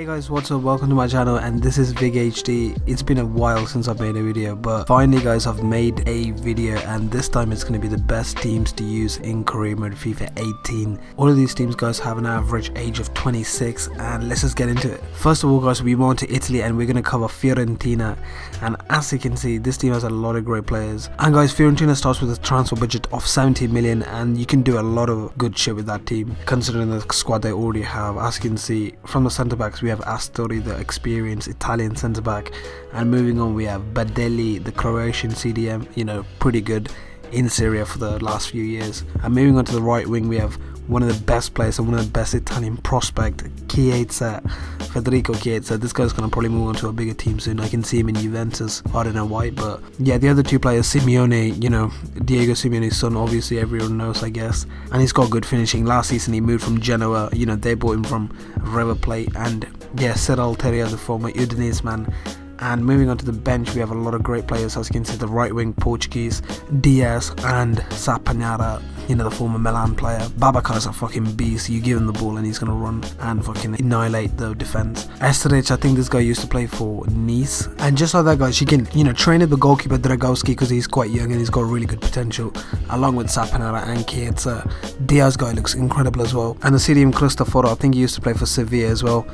Guys, what's up? Welcome to my channel, and this is ViGGHD. It's been a while since I've made a video, but finally guys, I've made a video, and this time it's going to be the best teams to use in career mode FIFA 18. All of these teams guys have an average age of 26, and let's just get into it. First of all guys, we move on to Italy and we're going to cover Fiorentina, and as you can see, this team has a lot of great players. And guys, Fiorentina starts with a transfer budget of 70 million, and you can do a lot of good shit with that team considering the squad they already have. As you can see, from the centre backs we have Astori, the experienced Italian centre back, and moving on we have Badelli, the Croatian CDM, you know, pretty good in Syria for the last few years. And moving on to the right wing, we have one of the best players and one of the best Italian prospect, Chiesa, Federico Chiesa. This guy's gonna probably move on to a bigger team soon. I can see him in Juventus. I don't know why, but yeah, the other two players, Simeone, you know, Diego Simeone's son, obviously everyone knows, I guess, and he's got good finishing. Last season he moved from Genoa, you know, they bought him from River Plate. And yeah, Cyril Terria, the former Udinese man. And moving on to the bench, we have a lot of great players. As you can see, the right wing Portuguese, Diaz and Sapanara, you know, the former Melanin player. Babacar's a fucking beast. You give him the ball and he's gonna run and fucking annihilate the defense. Esterich, I think this guy used to play for Nice. And just like that guys, you can, you know, train up the goalkeeper Dragowski because he's quite young and he's got really good potential, along with Sapanara and Chiesa. Diaz guy looks incredible as well. And the CDM Cristoforo, I think he used to play for Sevilla as well.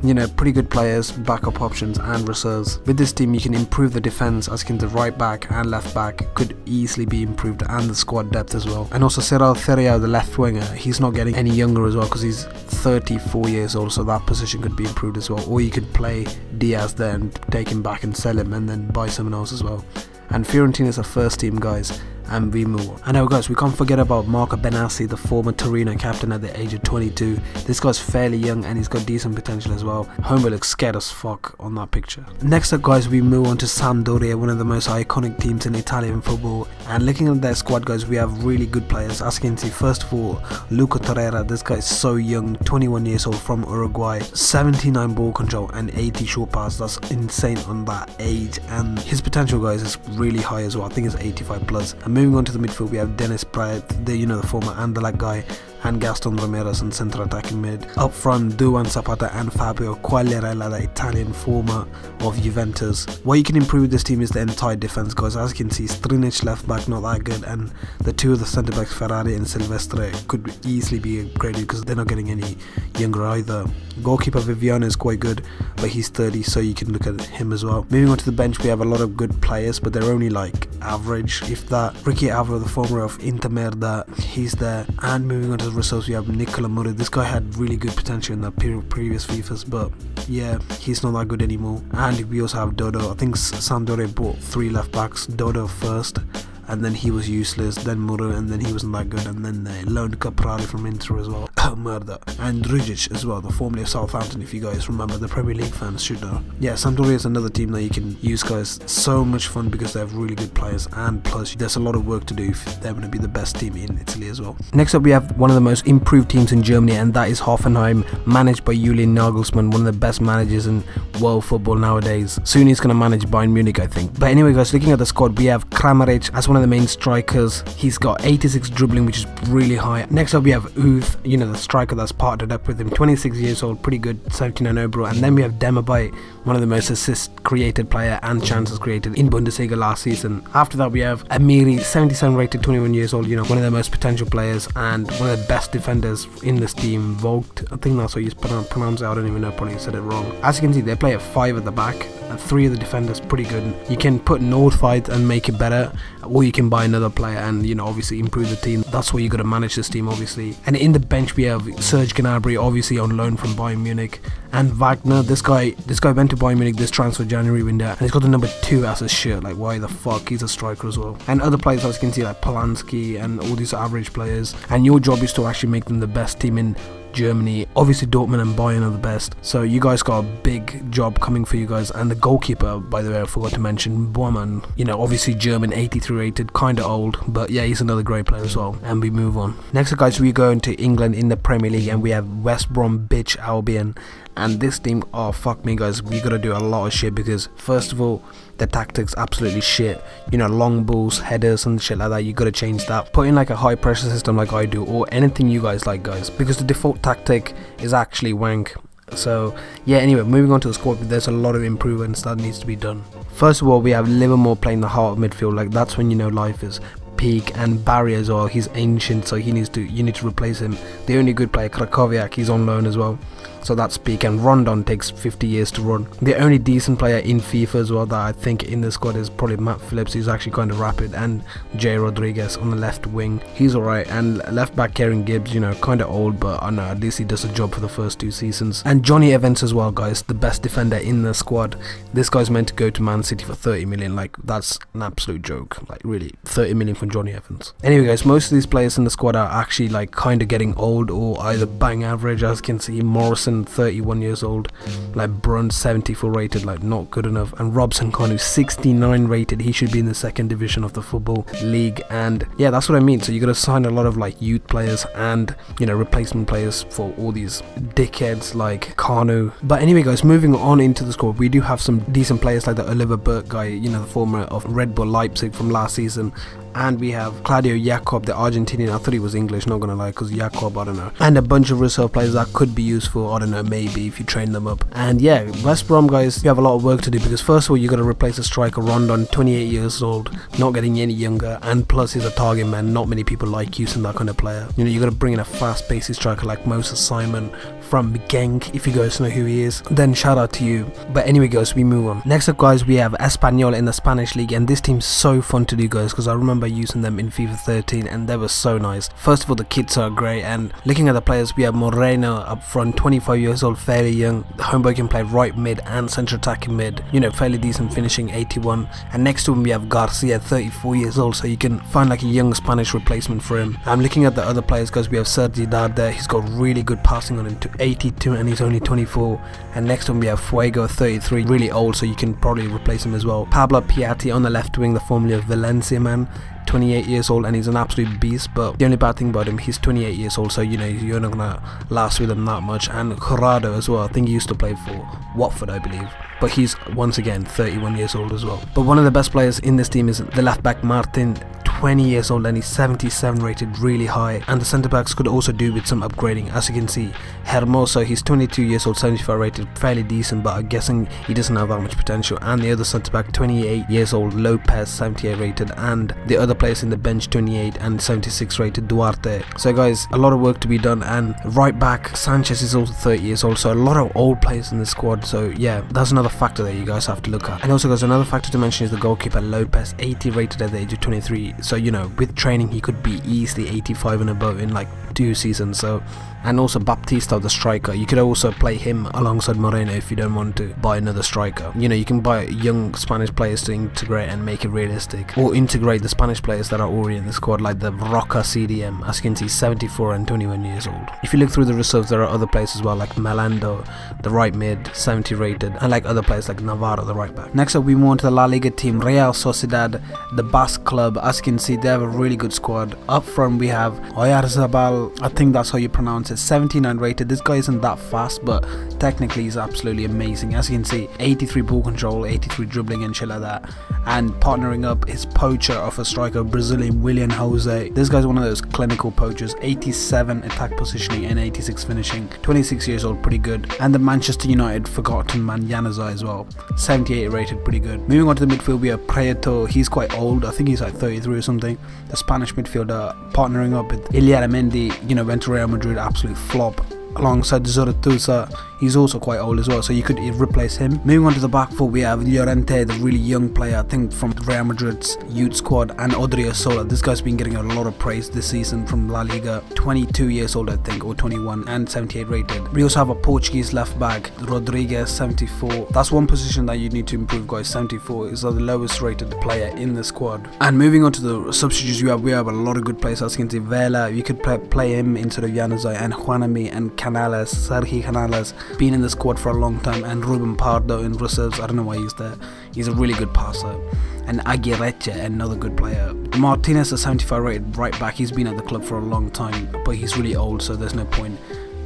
You know, pretty good players, backup options and reserves. With this team you can improve the defense, as you can, the right back and left back could easily be improved, and the squad depth as well. And also Cyril Terria, the left winger, he's not getting any younger as well because he's 34 years old, so that position could be improved as well. Or you could play Diaz there and take him back and sell him and then buy someone else as well. And Fiorentina is a first team guys, and we move on. And now guys, we can't forget about Marco Benassi, the former Torino captain at the age of 22. This guy's fairly young and he's got decent potential as well. Homeboy looks scared as fuck on that picture. Next up guys, we move on to Sampdoria, one of the most iconic teams in Italian football. And looking at their squad guys, we have really good players. As you can see, first of all, Luca Torreira. This guy is so young, 21 years old, from Uruguay, 79 ball control and 80 short pass. That's insane on that age, and his potential guys is really high as well. I think it's 85 plus. And moving on to the midfield, we have Dennis Praet, the former Anderlecht guy, and Gaston Ramirez in central attacking mid. Up front, Duan Zapata and Fabio Quagliarella, the Italian former of Juventus. What you can improve with this team is the entire defense guys. As you can see, Strinic left back not that good, and the two of the centre backs, Ferrari and Silvestre, could easily be upgraded because they're not getting any younger either. Goalkeeper Viviano is quite good, but he's 30, so you can look at him as well. Moving on to the bench, we have a lot of good players, but they're only like average, if that. Ricky Avro, the former of Inter Merda, he's there. And moving on to the reserves, we have Nicola Murray. This guy had really good potential in the previous FIFAs, but yeah, he's not that good anymore. And we also have Dodo. I think Sampdoria bought 3 left backs, Dodo first, and then he was useless, then Muro, and then he wasn't that good, and then they loaned Caprari from Inter as well, Murder, and Drujic as well, the formerly of Southampton, if you guys remember. The Premier League fans should know. Yeah, Sampdoria is another team that you can use guys. So much fun because they have really good players, and plus there's a lot of work to do if they're going to be the best team in Italy as well. Next up we have one of the most improved teams in Germany, and that is Hoffenheim, managed by Julian Nagelsmann, one of the best managers in world football nowadays. Soon he's going to manage Bayern Munich, I think. But anyway guys, looking at the squad, we have Kramaric as one of the main strikers. He's got 86 dribbling, which is really high. Next up we have Uth, you know, the striker that's partnered up with him, 26 years old, pretty good, 79 overall. And then we have Demirbay, one of the most assists created player and chances created in Bundesliga last season. After that we have Amiri, 77 rated, 21 years old, you know, one of the most potential players and one of the best defenders in this team. Vogt, I think that's what you pronounce it. I don't even know, probably said it wrong. As you can see, they play a 5 at the back, and 3 of the defenders pretty good. You can put North fight and make it better, or you can buy another player and, you know, obviously improve the team. That's where you got to manage this team, obviously. And in the bench we have Serge Gnabry, obviously on loan from Bayern Munich, and Wagner. This guy went to Bayern Munich this transfer January window, and he's got the number 2 as a shirt. Like, why the fuck? He's a striker as well. And other players, as you can see, like Polanski and all these average players. And your job is to actually make them the best team in Germany. Obviously Dortmund and Bayern are the best, so you guys got a big job coming for you guys. And the goalkeeper, by the way, I forgot to mention, Bormann, you know, obviously German, 83 rated, kind of old, but yeah, he's another great player as well. And we move on. Next up guys, we go into England in the Premier League, and we have West Bromwich Albion. And this team, oh fuck me guys, we gotta do a lot of shit because first of all, the tactics absolutely shit. You know, long balls, headers and shit like that, you gotta change that. Put in like a high pressure system like I do, or anything you guys like guys, because the default tactic is actually wank. So yeah, anyway, moving on to the squad, there's a lot of improvements that needs to be done. First of all, we have Livermore playing the heart of midfield. Like, that's when you know life is peak. And Barry as well, he's ancient, so you need to replace him. The only good player, Krakowiak, he's on loan as well, so that's peak. And Rondon takes 50 years to run. The only decent player in FIFA as well that I think in the squad is probably Matt Phillips. He's actually kind of rapid. And Jay Rodriguez on the left wing, he's alright. And left back Kieran Gibbs, you know, kind of old, but I know at least he does a job for the first 2 seasons. And Johnny Evans as well, guys, the best defender in the squad. This guy's meant to go to Man City for 30 million. Like, that's an absolute joke. Like, really, 30 million for Johnny Evans. Anyway, guys, most of these players in the squad are actually like kind of getting old or either bang average. As you can see, Morrison 31 years old, like Brunt 74 rated, like not good enough. And Robson Kanu 69 rated. He should be in the 2nd division of the Football League. And yeah, that's what I mean. So you're gonna sign a lot of like youth players and, you know, replacement players for all these dickheads like Kanu. But anyway, guys, moving on into the squad, we do have some decent players like the Oliver Burke guy, you know, the former of Red Bull Leipzig from last season. And we have Claudio Jacob, the Argentinian. I thought he was English, not gonna lie, because Jacob, I don't know. And a bunch of reserve players that could be useful, I don't know, maybe if you train them up. And yeah, West Brom, guys, you have a lot of work to do, because first of all, you got to replace the striker Rondon, 28 years old, not getting any younger, and plus he's a target man. Not many people like using that kind of player. You know, you got to bring in a fast pacey striker like Moses Simon from Genk, if you guys know who he is, then shout out to you. But anyway, guys, we move on. Next up, guys, we have Espanyol in the Spanish league, and this team's so fun to do, guys, because I remember using them in FIFA 13 and they were so nice. First of all, the kits are great, and looking at the players, we have Moreno up front, 25 years old, fairly young. The Homeboy can play right mid and central attacking mid, you know, fairly decent finishing, 81. And next to him we have Garcia, 34 years old, so you can find like a young Spanish replacement for him. I'm looking at the other players, guys. We have Sociedad there, he's got really good passing on him, to 82, and he's only 24. And next to him we have Fuego, 33, really old, so you can probably replace him as well. Pablor Piatti on the left wing, the formerly of Valencia man, 28 years old, and he's an absolute beast. But the only bad thing about him, he's 28 years old, so you know you're not gonna last with him that much. And Corrado as well, I think he used to play for Watford, I believe, but he's once again 31 years old as well. But one of the best players in this team is the left back Martin, 20 years old, and he's 77 rated, really high. And the centre backs could also do with some upgrading. As you can see, Hermoso, he's 22 years old, 75 rated, fairly decent, but I'm guessing he doesn't have that much potential. And the other centre back, 28 years old, Lopez, 78 rated, and the other players in the bench, 28 and 76 rated, Duarte. So guys, a lot of work to be done. And right back Sanchez is also 30 years old, so a lot of old players in the squad. So yeah, that's another factor that you guys have to look at. And also, guys, another factor to mention is the goalkeeper Lopez, 80 rated at the age of 23. So you know, with training he could be easily 85 and above in like 2 seasons. So, and also Baptista, the striker, you could also play him alongside Moreno if you don't want to buy another striker. You know, you can buy young Spanish players to integrate and make it realistic, or integrate the Spanish players that are already in the squad, like the Roca CDM, as you can see, 74 and 21 years old. If you look through the reserves, there are other players as well, like Melando, the right mid, 70 rated, and like other players like Navarro, the right back. Next up, we move on to the La Liga team, Real Sociedad, the Basque club. As you can see, they have a really good squad. Up front we have Oyarzabal, I think that's how you pronounce it, 79 rated. This guy isn't that fast, but technically he's absolutely amazing. As you can see, 83 ball control, 83 dribbling and shit like that. And partnering up his poacher of a striker, Brazilian William Jose. This guy's one of those clinical poachers, 87 attack positioning and 86 finishing, 26 years old, pretty good. And the Manchester United forgotten man Januzaj as well, 78 rated, pretty good. Moving on to the midfield, we have Prieto, he's quite old, I think he's like 33 or something. The Spanish midfielder, partnering up with Iliana Mendy, you know, went to Real Madrid, absolute flop. Alongside Zoratusa, he's also quite old as well, so you could replace him. Moving on to the back four, we have Llorente, the really young player, I think from Real Madrid's youth squad, and Audrey Isola. This guy's been getting a lot of praise this season from La Liga, 22 years old I think, or 21, and 78 rated. We also have a Portuguese left back, Rodriguez, 74. That's one position that you need to improve, guys. 74 is the lowest rated player in the squad. And moving on to the substitutes, we have a lot of good players. As you can see, Vela, you could play him instead of Januzaj, and Juanami and Canales, Sergi Canales, been in the squad for a long time, and Ruben Pardo in reserves. I don't know why he's there. He's a really good passer. And Aguirreche, another good player. Martinez, a 75 rated right back. He's been at the club for a long time, but he's really old, so there's no point.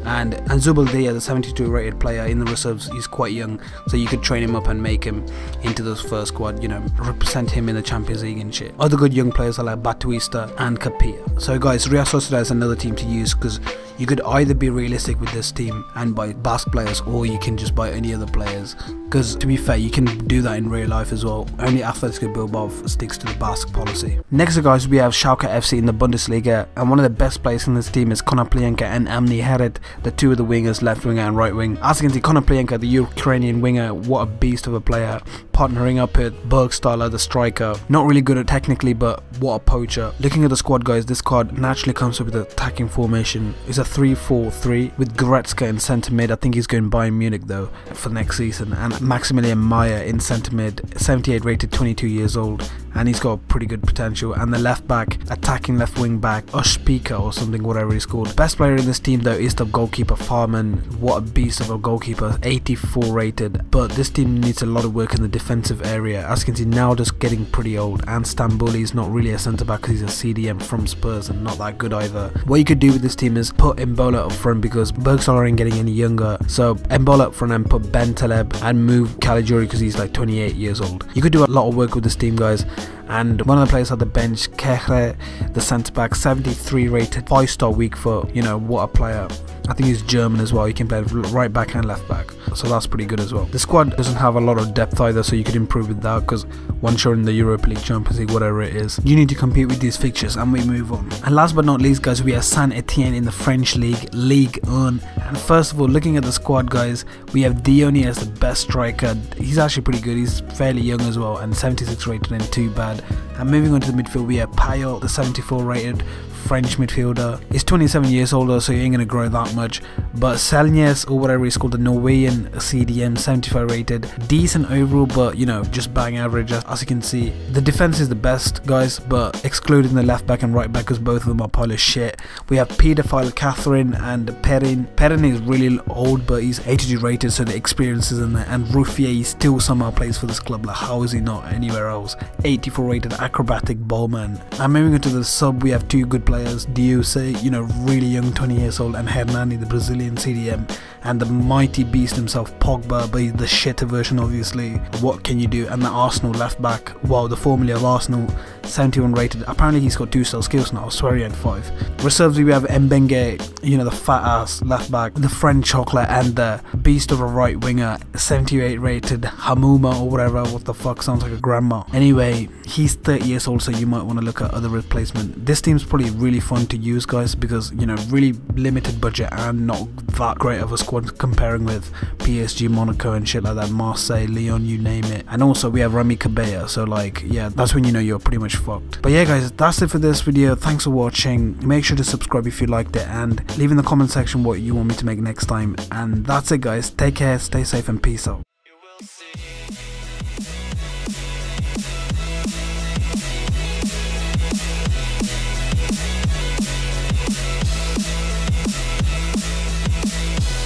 And Zubaldia, the 72 rated player in the reserves, he's quite young, so you could train him up and make him into the first squad, you know, represent him in the Champions League and shit. Other good young players are like Batuista and Capilla. So guys, Real Sociedad is another team to use, because you could either be realistic with this team and buy Basque players, or you can just buy any other players, because to be fair, you can do that in real life as well. Only Atletico Bilbao sticks to the Basque policy. Next guys, we have Schalke FC in the Bundesliga, and one of the best players in this team is Konoplyanka and Amni Heret, the two of the wingers, left winger and right wing. As you can see, Konoplyanka, the Ukrainian winger, what a beast of a player, partnering up with Bergstaller, the striker. Not really good at technically, but what a poacher. Looking at the squad guys, this squad naturally comes with an attacking formation. It's a 3-4-3 with Goretzka in centre mid. I think he's going Bayern Munich though for next season, and Maximilian Meyer in centre mid, 78 rated, 22 years old, and he's got pretty good potential. And the left back, attacking left wing back, Ospika or something, whatever he's called. Best player in this team though is the goalkeeper Farman. What a beast of a goalkeeper, 84 rated. But this team needs a lot of work in the defensive area. As you can see, now just getting pretty old, and Stambouli is not really a centre back because he's a CDM from Spurs and not that good either. What you could do with this team is put Mbola up front, because Bergstaller ain't getting any younger, so Mbola up front and put Ben Taleb and move Caligiuri because he's like 28 years old. You could do a lot of work with this team guys. And one of the players at the bench, Kehre, the centre back, 73 rated, 5-star weak foot. You know, what a player. I think he's German as well. He can play right back and left back, so that's pretty good as well. The squad doesn't have a lot of depth either, so you could improve with that, because once you're in the Europa League, Champions League, whatever it is, you need to compete with these fixtures, and we move on. And last but not least guys, we have Saint-Étienne in the French League, Ligue 1. And first of all, looking at the squad guys, we have Diony as the best striker. He's actually pretty good. He's fairly young as well, and 76 rated, and too bad. And moving on to the midfield, we have Payot, the 74 rated French midfielder. He's 27 years older, so he ain't gonna grow that much. But Selnes, or whatever he's called, the Norwegian CDM, 75 rated, decent overall, but you know, just bang average. As you can see, the defense is the best guys, but excluding the left back and right back, because both of them are pile of shit. We have Pedophile Catherine and Perrin. Perrin is really old, but he's 82 rated, so the experience is in there. And Ruffier, he still somehow plays for this club. Like, how is he not anywhere else? 84 rated acrobatic ballman. And moving on to the sub, we have two good players, Diuse, you know, really young, 20 years old, and Hernani, the Brazilian CDM, and the mighty beast himself, Pogba, but he's the shitter version obviously. What can you do? And the Arsenal left back, wow, the formula of Arsenal, 71 rated. Apparently he's got 2-star skills now, I swear he had 5. Reserves, we have Mbenge, you know, the fat ass left back, the French chocolate, and the beast of a right winger, 78 rated, Hamuma or whatever, what the fuck, sounds like a grandma. Anyway, he's 30 years old, so you might want to look at other replacement. This team's probably really fun to use guys, because you know, really limited budget and not that great of a squad comparing with PSG, Monaco and shit like that, Marseille, Lyon, you name it. And also we have Rami Cabella, so like, yeah, that's when you know you're pretty much fucked. But yeah guys, that's it for this video. Thanks for watching. Make sure to subscribe if you liked it, and leave in the comment section what you want me to make next time. And that's it guys, take care, stay safe, and peace out.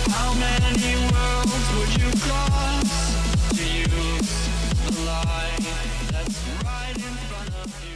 How many worlds would you cross to use the line that's right in front of you?